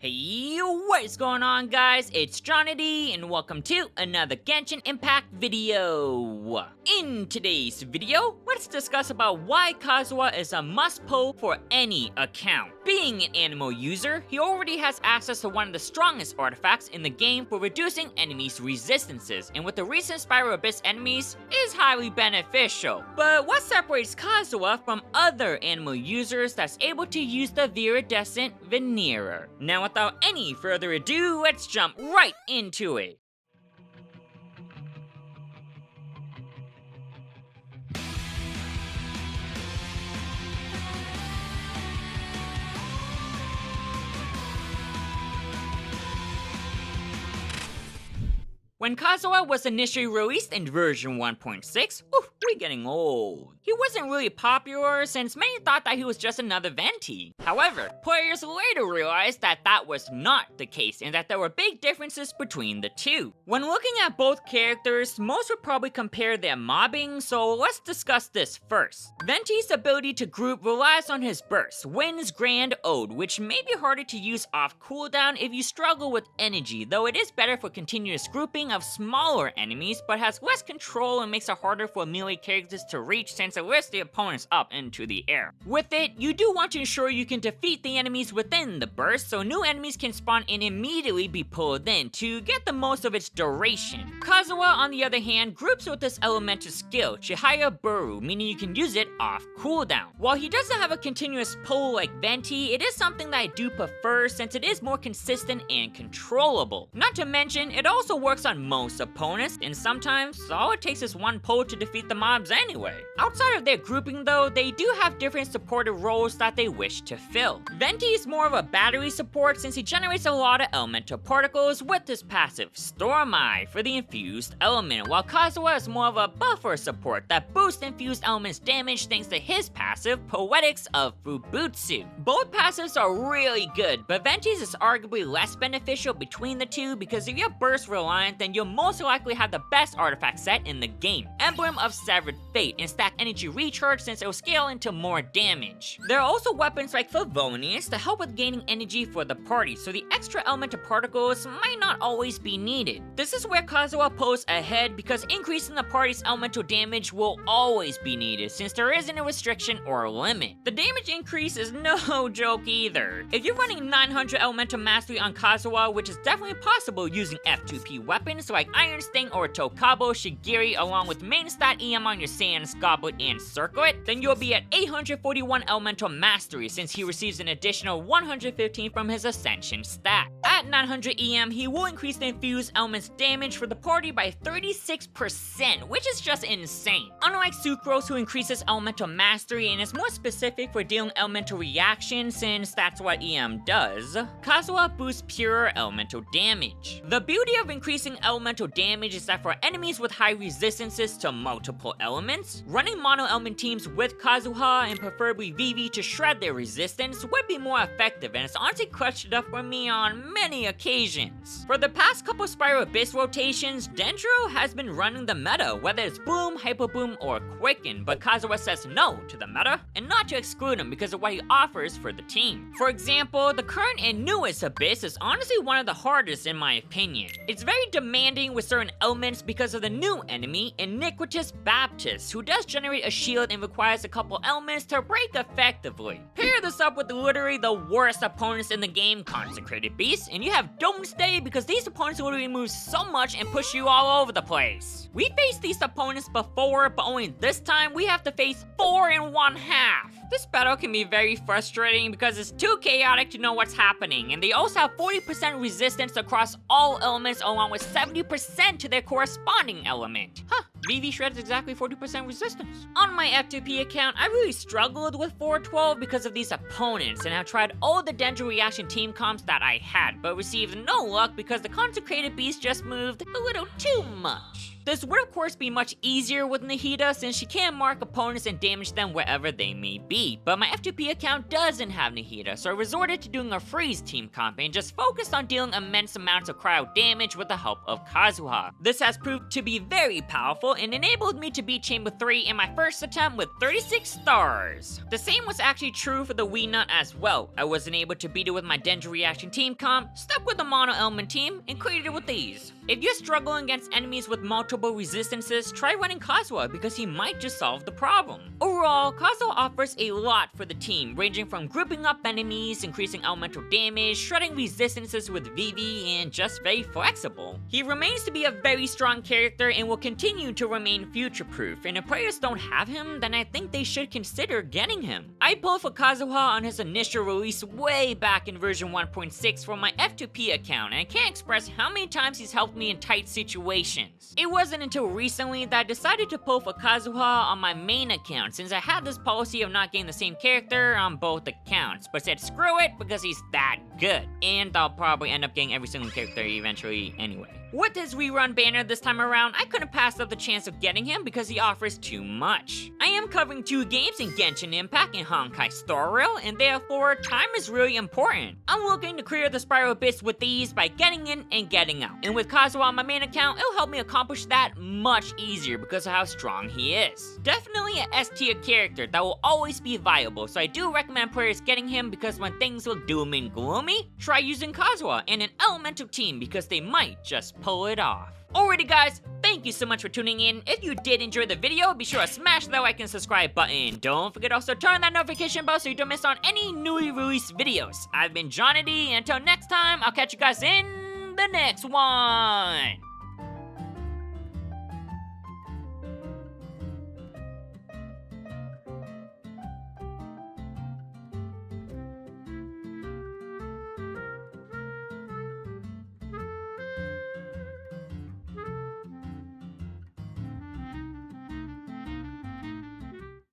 Hey, what is going on, guys? It's Johnny and welcome to another Genshin Impact video. In today's video, let's discuss about why Kazuha is a must-pull for any account. Being an animal user, he already has access to one of the strongest artifacts in the game for reducing enemies' resistances, and with the recent Spiral Abyss enemies, is highly beneficial. But what separates Kazuha from other animal users that's able to use the Viridescent Veneer? Now, without any further ado, let's jump right into it. When Kazuha was initially released in version 1.6, we're getting old. He wasn't really popular since many thought that he was just another Venti. However, players later realized that that was not the case and that there were big differences between the two. When looking at both characters, most would probably compare their mobbing, so let's discuss this first. Venti's ability to group relies on his burst, Wind's Grand Ode, which may be harder to use off cooldown if you struggle with energy, though it is better for continuous grouping of smaller enemies, but has less control and makes it harder for melee characters to reach since it lifts the opponents up into the air. With it, you do want to ensure you can defeat the enemies within the burst, so new enemies can spawn and immediately be pulled in to get the most of its duration. Kazuha, on the other hand, groups with this elemental skill, Chihaya Buru, meaning you can use it off cooldown. While he doesn't have a continuous pull like Venti, it is something that I do prefer since it is more consistent and controllable. Not to mention, it also works on most opponents, and sometimes all it takes is one pull to defeat the mobs anyway. Outside of their grouping though, they do have different supportive roles that they wish to fill. Venti is more of a battery support since he generates a lot of elemental particles with his passive Storm Eye for the infused element, while Kazuha is more of a buffer support that boosts infused elements damage thanks to his passive Poetics of Fubutsu. Both passives are really good, but Venti's is arguably less beneficial between the two because if you're burst reliant, then you'll most likely have the best artifact set in the game, Emblem of Severed Fate, and stack energy recharge since it will scale into more damage. There are also weapons like Favonius to help with gaining energy for the party, so the extra elemental particles might not always be needed. This is where Kazuha pulls ahead because increasing the party's elemental damage will always be needed since there isn't a restriction or limit. The damage increase is no joke either. If you're running 900 elemental mastery on Kazuha, which is definitely possible using F2P weapons like Iron Sting or Tokabo Shigiri along with main stat EM on your Sans, Goblet, and Circlet, then you'll be at 841 elemental mastery since he receives an additional 115 from his Ascension stat. At 900 EM, he will increase the infused element's damage for the party by 36%, which is just insane. Unlike Sucrose, who increases elemental mastery and is more specific for dealing elemental reactions since that's what EM does, Kazuha boosts pure elemental damage. The beauty of increasing elemental damage is that for enemies with high resistances to multiple elements, running mono element teams with Kazuha and preferably Vivi to shred their resistance would be more effective, and it's honestly clutched it up for me on many occasions. For the past couple Spiral Abyss rotations, Dendro has been running the meta, whether it's Boom, Hyper Boom, or Quicken, but Kazuha says no to the meta, and not to exclude him because of what he offers for the team. For example, the current and newest Abyss is honestly one of the hardest in my opinion. It's very demanding with certain elements because of the new enemy, Iniquitous Baptist, who does generate a shield and requires a couple elements to break effectively. Pair this up with literally the worst opponents in the game, Consecrated Beast, and you have Doomsday because these opponents literally move so much and push you all over the place. We faced these opponents before, but only this time we have to face 4 1/2. This battle can be very frustrating because it's too chaotic to know what's happening, and they also have 40% resistance across all elements along with 70% to their corresponding element. Vivi shreds exactly 40% resistance. On my F2P account, I really struggled with 412 because of these opponents and have tried all the Dendro Reaction team comps that I had, but received no luck because the Consecrated Beast just moved a little too much. This would of course be much easier with Nahida since she can mark opponents and damage them wherever they may be, but my F2P account doesn't have Nahida, so I resorted to doing a freeze team comp and just focused on dealing immense amounts of cryo damage with the help of Kazuha. This has proved to be very powerful and enabled me to beat Chamber 3 in my first attempt with 36 stars. The same was actually true for the Wii Nut as well. I wasn't able to beat it with my Dendro Reaction team comp, stuck with the Mono Element team, and cleared it with these. If you're struggling against enemies with multiple resistances, try running Kazuha because he might just solve the problem. Overall, Kazuha offers a lot for the team, ranging from grouping up enemies, increasing elemental damage, shredding resistances with VV, and just very flexible. He remains to be a very strong character and will continue to remain future-proof, and if players don't have him, then I think they should consider getting him. I pulled for Kazuha on his initial release way back in version 1.6 from my F2P account, and I can't express how many times he's helped me in tight situations. It wasn't until recently that I decided to pull for Kazuha on my main account, since I had this policy of not getting the same character on both accounts, but said screw it because he's that good. And I'll probably end up getting every single character eventually anyway. With his rerun banner this time around, I couldn't pass up the chance of getting him because he offers too much. I am covering 2 games in Genshin Impact and Honkai Star Rail, and therefore time is really important. I'm looking to clear the spiral bits with these by getting in and getting out. And with Kazuha on my main account, it'll help me accomplish that much easier because of how strong he is. Definitely an S tier character that will always be viable, so I do recommend players getting him because when things look doom and gloomy, try using Kazuha and an elemental team because they might just pull it off. Alrighty guys, thank you so much for tuning in. If you did enjoy the video, be sure to smash that like and subscribe button. Don't forget also to turn that notification bell so you don't miss on any newly released videos. I've been Johnny D, and until next time, I'll catch you guys in the next one.